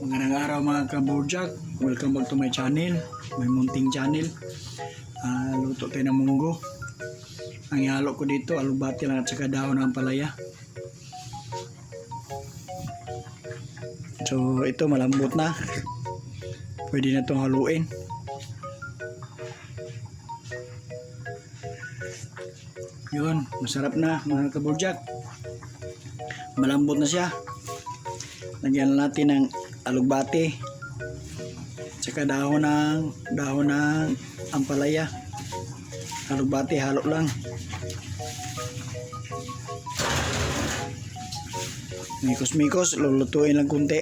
Magandang araw mga kaburjak. Welcome back to my channel, my munting channel. Luto tayo ng munggo. Ang ihalo ko dito, alubati lang at saka dahon ng ampalaya. So ito malambot na. Pwede na itong haluin. Yun, masarap na mga kaburjak. Malambot na siya. Lagyan natin ng alugbati. Tsaka dahon ng ampalaya. Alugbati halo lang. Mikos-mikos, lulutuin lang kunti.